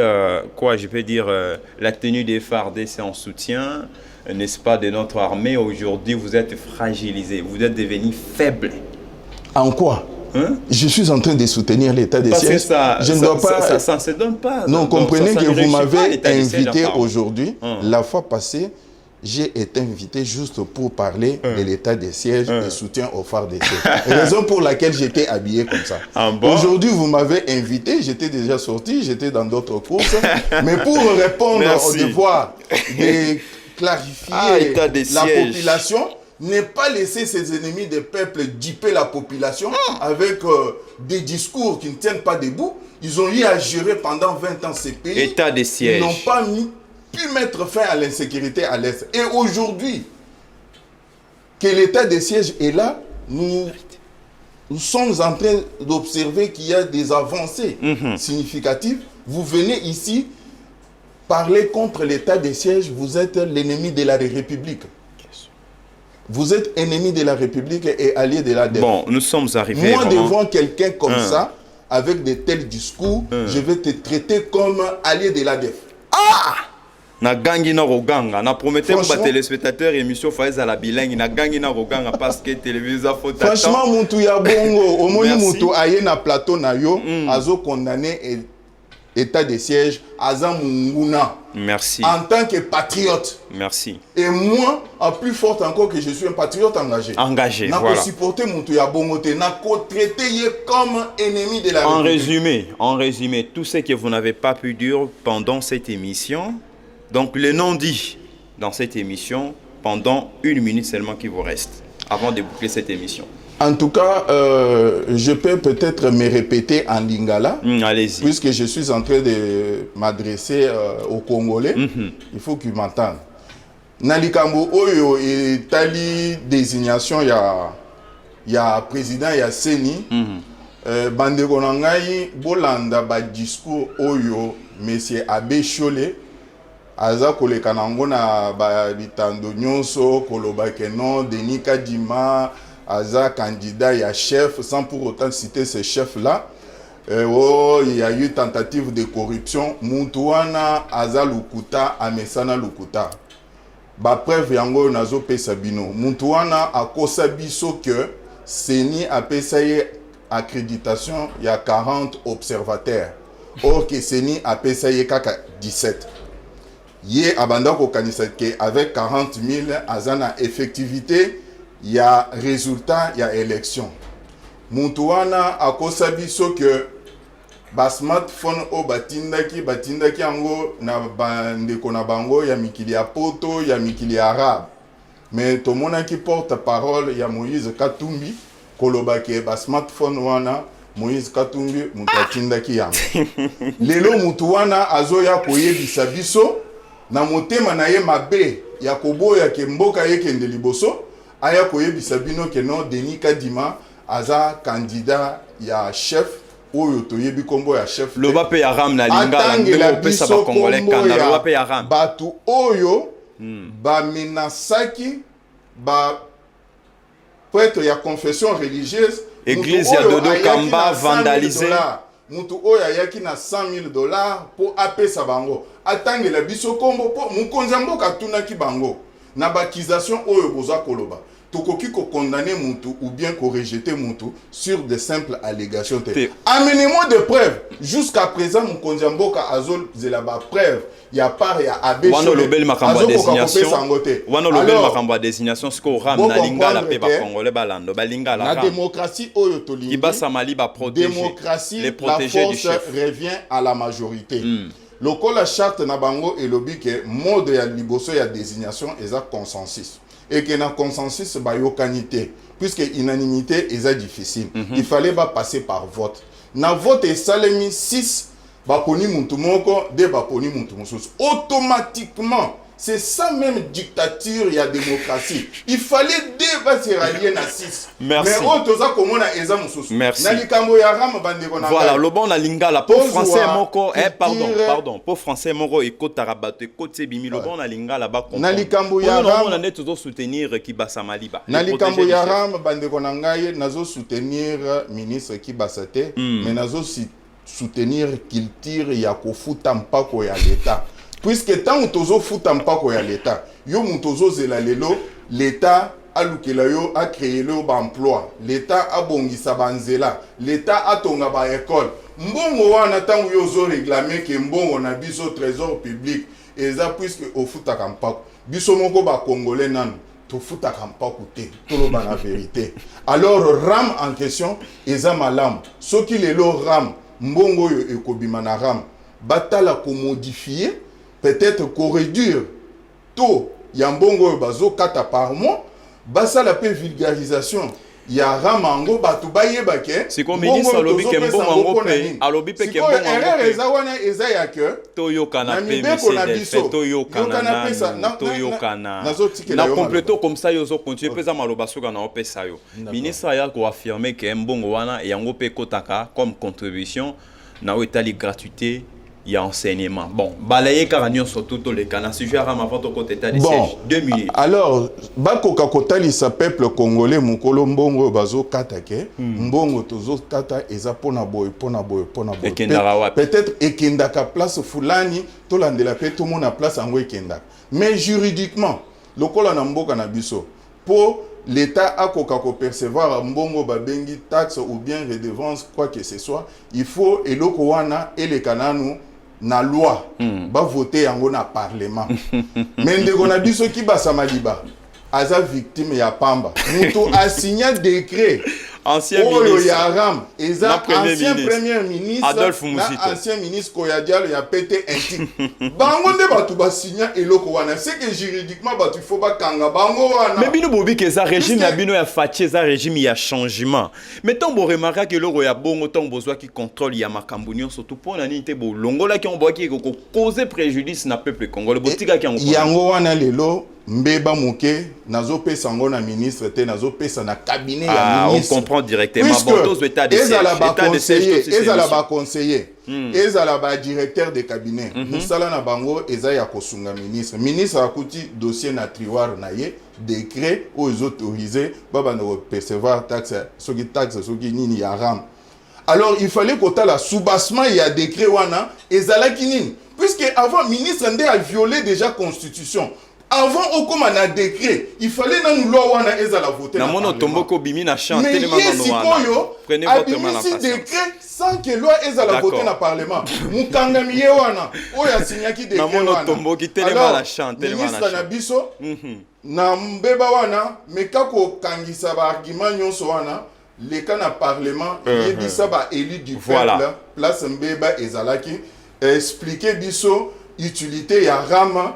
la tenue des FARDC en soutien, n'est-ce pas, de notre armée. Aujourd'hui, vous êtes fragilisé, vous êtes devenu faible. En quoi? Je suis en train de soutenir l'état des sièges. Je ne dois pas. Ça ne se donne pas. Non, comprenez que vous m'avez invité aujourd'hui. La fois passée, j'ai été invité juste pour parler de l'état des sièges et soutien au FARDC. Raison pour laquelle j'étais habillé comme ça. Aujourd'hui, vous m'avez invité, j'étais déjà sorti, j'étais dans d'autres courses. Mais pour répondre au devoir de clarifier la population, ne pas laisser ses ennemis des peuples duper la population avec des discours qui ne tiennent pas debout. Ils ont eu à gérer pendant 20 ans ces pays. État des sièges. Ils n'ont pas pu mettre fin à l'insécurité à l'Est. Et aujourd'hui, que l'état des sièges est là, nous sommes en train d'observer qu'il y a des avancées significatives. Vous venez ici parler contre l'état des sièges, vous êtes l'ennemi de la République. Vous êtes ennemi de la République et allié de la DEF. Bon, nous sommes arrivés. Moi, devant quelqu'un comme ça, avec de tels discours, je vais te traiter comme allié de la DEF. Na gangi na roganga na promettais aux téléspectateurs émission Faiz à la bilingue na gangi na roganga parce que télévision faut attendre. Franchement muntu ya bongo omoni muntu aye na plateau na yo azo condamné état de siège aza munguna. Merci. En tant que patriote. Merci. Et moi, en plus forte encore que je suis un patriote engagé. Engagé, n'a voilà. supporter muntu ya bongo te na traité comme ennemi de la République. En résumé, tout ce que vous n'avez pas pu dire pendant cette émission. Donc, le non dit dans cette émission pendant 1 minute seulement qui vous reste avant de boucler cette émission. En tout cas, je peux peut-être me répéter en lingala. Allez-y. Puisque je suis en train de m'adresser aux Congolais. Il faut qu'ils m'entendent. Nalikambo Oyo et Tali désignation, il y a président, il y a Seni. Bandeko Nangai, Bolanda, ba discours Oyo, monsieur Abbé Cholé. Aza koleka nango na ba bitando nyonso koloba ke non Denis Kadima aza candidat ya chef sans pour autant citer ce chef là. Il y a eu tentative de corruption. Mutuana aza lukuta amesana lukuta. Ba preuve yango nazo pesa bino. Mutuana akosa biso que Seni a payé accréditation il y a 40 observateurs. Or que Seni a payé kaka 17. Yé abanda ko kanisa ke avec 40 000 azana effectivité, il y a résultat, il y a élection. Mutuana akosa biso que ba smartphone o batindaki ango na bande kona bango ya mikili ya poto ya mikili ya arabe. Mais to mona qui porte parole ya Moïse Katumbi koloba ke ba smartphone wana Moïse Katumbi mutatindaki yango. Lelo mutuana azoya koyebisa biso na motema na ye mabe ya koboya ke mboka ye kende liboso aya koyebisa bino ke non Denis Kadima aza candidat ya chef oyo toyebi kombo ya chef loba pe ya ram na lingala ndeko pesa ba congolais kanda loba pe ya ram batu oyo ba menasaki ba prêtre ya confession religieuse église ya Dodo Kamba vandalisé mutu oyo ayaki na $100,000 pour apesa bango atangela biso kombo po mukonzi mboka tunaki bango na bakisation oyo boza koloba tokoki ko condamner mutu ou bien ko rejeter mutu sur de simples allégations. Amenez-moi des preuves. Jusqu'à présent mukonzi mboka azol zela ba preuve ya part ya abe wano lobel makambo désignation wano lobel makambo désignation sko ram na linga la pe ba congolais balando balinga la la démocratie oyo tolingi qui ba samali ba protéger démocratie, les protégés du chef revient à la majorité. Lokola charte na bango elobi ke mode ya liboso ya désignation eza consensus et que na consensus ba yokanité puisque unanimité eza difficile. Il fallait ba passer par vote. Na vote et salemi 6 baponi muntu moko de baponi muntu mosusu automatiquement. C'est ça même dictature et la démocratie. Il fallait débattre se rallier na 6. Merci. Mais otoza komona eza mususu. Merci. Na likambo ya ram bande kona. Voilà, le bon na lingala pour français moko pardon, pour français moko ekotara bato ekote bimi le bon na lingala ba comprendre. Na likambo ya ram on a toujours soutenir Kibasa Maliba. Na likambo ya ram bande kona ngai nazo soutenir ministre Kibasa te, mais nazo soutenir qu'il tire ya kofuta mpako ya l'état. Puisque tant que futa mpako ya l'État, yo mutozo zela lelo, l'État a lukela yo a créé le emploi, l'État a bongisa banzela, l'État a tonga ba école. Mbongo wana tangu yo zo réclamer que mbongo na biso trésor public, eza puisque au futa kampako. Biso moko ba congolais nan, to futa kampako te, toloba la vérité. Alors ram en question, eza malam. Soki lelo ram, mbongo yo ekobima na ram, batala ko modifier. Peut-être qu'on réduire tout yambongo bazo kata par mois basa la peu vulgarisation ya ramango batu bayeba ke c'est comme ministre alobi ke mbongo pe alobi pe ke mbongo erreur eza wana eza ya ke toyo kana pe monsieur toyo kana na compléto comme ça yozo continuer pesa maloba soka na opesa yo ministre ya ko affirmer ke mbongo wana yango pe kotaka comme contribution na etali gratuité. Il y a enseignement. Bon, balayer Caragnon sur tout le canal. Si je ramène avant ton côté de siège, 2 minutes. Alors, Bako Kakotali, sa peuple congolais, Mukolo Mbongo Bazo Katake, Mbongo Tozo Tata, Ezapona Boy, Pona Boy. Peut-être Ekendaka place Fulani, Tolandela Pe, tout le monde a place en Ekendaka. Mais juridiquement, le Kola Namboka Nabiso, pour l'État a percevoir mbongo babengi taxe ou bien redevance quoi que ce soit, il faut eloko wana et les kananu na loi ba voter yango na parlement. Mais ndeko na biso ki basamaliba aza victime ya pamba. Muto a signé décret ancien ministre Yaram, ancien premier ministre Adolphe Muzito, ancien ministre Koyadial ya pété intique. Bango nde batu ba signé eloko wana, c'est que juridiquement batu faut ba kanga bango wana. Mais bino bobi que ça régime ya bino ya fatie ça régime ya changement. Mais tant bo remarquer que loko ya bongo tant besoin qui contrôle ya makambunyo surtout pour na nité bo longola qui on boit qui causer préjudice na peuple congolais botika qui on yango wana lelo mbeba moke nazo pesa ngo na ministre te nazo pesa na cabinet ya ministre. On comprend directement bon tous état de siège ezala ba conseiller ezala ba directeur de cabinet musala na bango eza ya kosunga ministre akuti dossier na tiroir na ye décret aux autorisés baba na percevoir taxe soki nini ya ram. Alors il fallait kota la soubassement ya décret wana ezala kinini puisque avant ministre ndé a violé déjà constitution. Avant au comme un décret, il fallait nous loi wana ezala voter na mono tomboko bimi na chanter les prenez votre mal en patience. Décret sans que loi ezala voter na parlement. Mukanga miye wana oya signaki décret wana. Na mono tomboki telema la chanter les ministre na biso na mbeba wana mekako kangisa ba argument nyonso wana le cas na parlement yebisa ba élu du peuple place mbeba ezalaki expliquer biso utilité ya rama.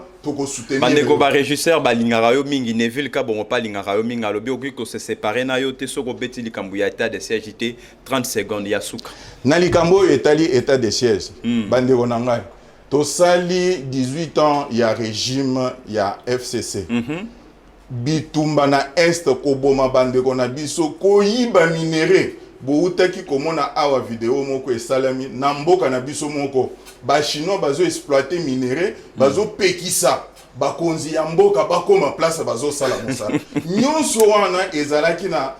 Bandeko ba régisseur ba lingara yo mingi Neville ka bon pas lingara yo mingi alobi oki ko se séparer na yo te soko beti likambo ya état de siège 30 secondes ya suka na likambo état de siège bandeko na ngai to sali 18 ans ya régime ya FCC bitumba na est ko boma bandeko na biso ko yiba minéré boutaki komona awa vidéo moko esalami na mboka na biso moko ba chinois bazo exploiter minéré bazo pekisa bakonzi ya mboka bakoma place bazo sala mosala nyonso wana ezalaki na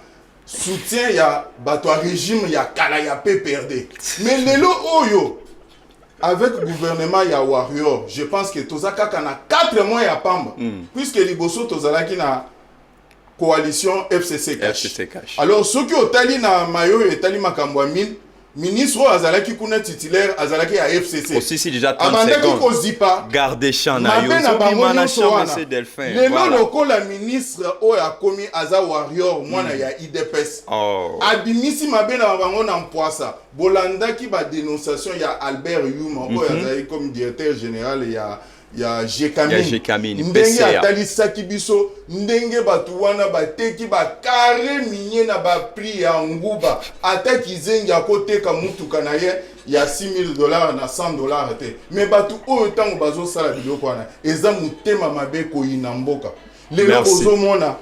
soutien ya bato régime ya kala ya PPRD. Mais lelo oyo avec le gouvernement ya Warrior, je pense que tozaka kana 4 mois ya pamba. Puisque liboso tozalaki na coalition FCC Cash. Alors ceux qui otali na mayo etali makambo mine ministre azalaki kuna titulaire azalaki à FCC. Aussi si déjà 30 secondes. Garde champ na yo so bimana champ monsieur Delphin. Le loko la ministre o ya komi aza Warrior mwana ya IDPS. Abimisi mabe na bango na mpoasa. Bolandaki ba dénonciation ya Albert Yuma o azali comme directeur général ya Jekamine. Ndenge atalisaki biso ndenge batu wana bateki ba carré minye na ba prix ya nguba ataki zengi akoteka mutuka na ye ya $6,000 na $100 te. Mais batu oyo tango bazo sala biloko wana eza mutema mabe ko inamboka. Lelo ozomona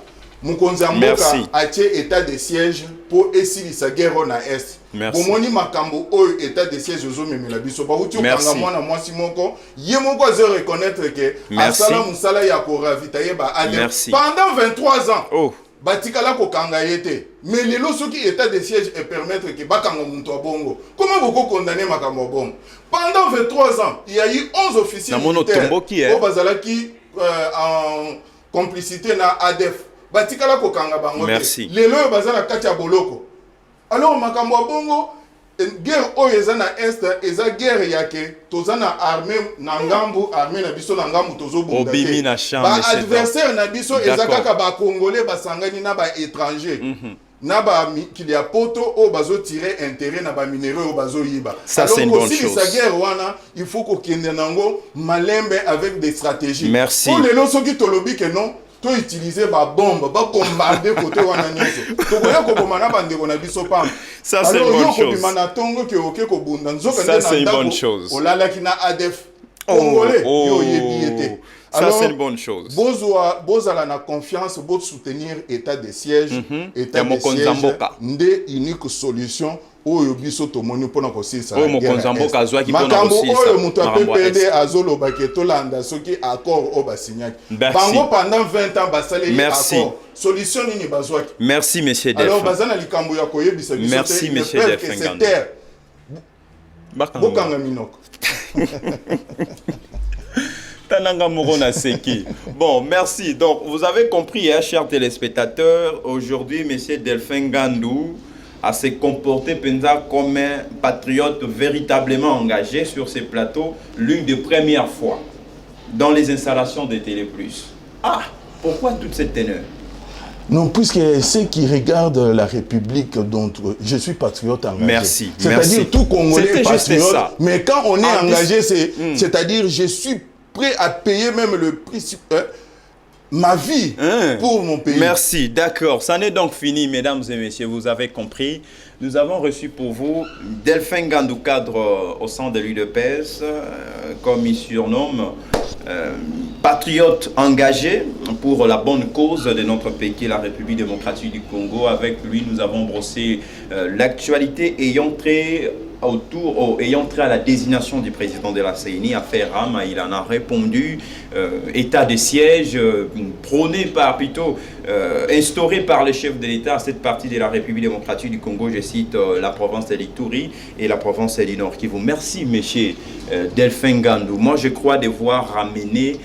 mukonzi mboka atie état de siège pour esilisa guerre na est. Bomoni makambo oyo état de siège ozomemela biso ba uti okanga mwana mwasi moko ye moko azo reconnaître que asala musala ya ko ravitailler ba ADF pendant 23 ans. Batikala ko kanga yete. Mais lelo soki état de siège et permettre que bakanga muntu abongo. Comment vous condamner makambo bongo? Pendant 23 ans, il y a eu 11 officiers militaires au bazalaki en complicité na ADF. Batikala ko kanga bango. Lelo bazala kati ya boloko. Alors makambo bongo guerre oyo eza na est eza guerre yake tozana armée na ngambu armée na biso na ngambu tozobunda te ba adversaire na biso eza kaka ba congolais basangani na ba étranger na ba kilia poto o bazo tirer intérêt na ba minéraux o bazo yiba. Ça c'est une bonne chose. Sa guerre wana il faut ko kende nango malembe avec des stratégies. Merci. Pour les loso qui tolobi que non to utiliser ba bombe ba bombarder côté wana nyoso to koya ko bomana bande ko na biso pam. Ça c'est une bonne chose. Ça c'est une bonne chose. Congolais ça c'est une bonne chose. Bozala na confiance, bo soutenir état de siège, état de siège. Ndé unique solution oyo biso to moni pona ko sisa. O mokonzamboka azwa ki pona ko sisa. Makambo oyo mutu apepede azolo baketolanda soki accord o basignaki. Bango pendant 20 ans basali accord. Solution nini bazwaki. Merci monsieur Delphin. Alors bazana likambo ya koyebisa biso. Merci monsieur Delphin. Bokanga minoko. Tananga Morona Seki. Bon, merci. Donc, vous avez compris, hein, chers téléspectateurs, aujourd'hui, M. Delphin Ngandou a se comporté comme un patriote véritablement engagé sur ces plateaux, l'une des premières fois dans les installations de Télé Plus. Ah, pourquoi toute cette teneur? Non, puisque ceux qui regardent la République, dont je suis patriote engagé. Merci. C'est-à-dire tout Congolais est patriote. Mais quand on est engagé, c'est-à-dire je suis prêt à payer même le prix, ma vie pour mon pays. Merci, d'accord. Ça n'est donc fini, mesdames et messieurs, vous avez compris. Nous avons reçu pour vous Delphin Ngandou, cadre au sein de l'UDPS, comme il surnomme, patriote engagé pour la bonne cause de notre pays, qui est la République démocratique du Congo. Avec lui, nous avons brossé l'actualité ayant trait à la désignation du président de la CENI, affaire Ram. Il en a répondu, état de siège, prôné par, plutôt instauré par les chefs de l'État à cette partie de la République démocratique du Congo. Je cite la province de l'Ituri et la province du Nord Kivu. Merci, monsieur Delphin Ngandou. Moi, je crois devoir ramener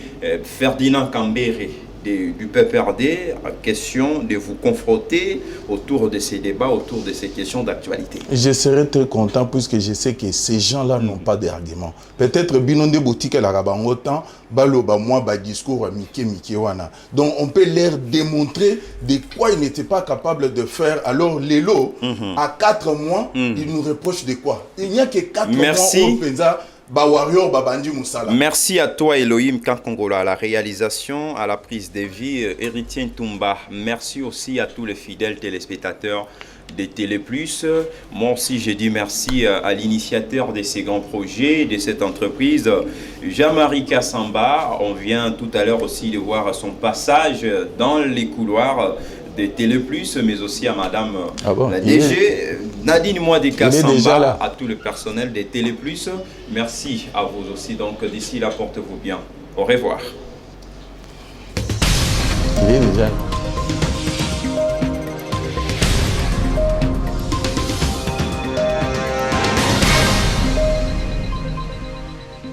Ferdinand Kambere du PPRD, question de vous confronter autour de ces débats, autour de ces questions d'actualité. Je serais très content puisque je sais que ces gens-là n'ont pas d'arguments. Peut-être Binonde Boutique et la Rabangotan, Baloba moi, discours à Mike Wana. Donc on peut leur démontrer de quoi ils n'étaient pas capables de faire. Alors Lélo, à 4 mois, ils nous reprochent de quoi? Il n'y a que 4 mois au Penza. Merci à toi Elohim Kankongola à la réalisation, à la prise de vie, Héritier Ntumba. Merci aussi à tous les fidèles téléspectateurs de Télé Plus. Moi aussi je dis merci à l'initiateur de ces grands projets, de cette entreprise, Jean-Marie Kassamba. On vient tout à l'heure aussi de voir son passage dans les couloirs de Télé Plus, mais aussi à Madame la DG, Nadine Moadi Kassamba, à tout le personnel de Télé Plus. Merci à vous aussi. Donc d'ici là, portez-vous bien. Au revoir. Il est déjà là.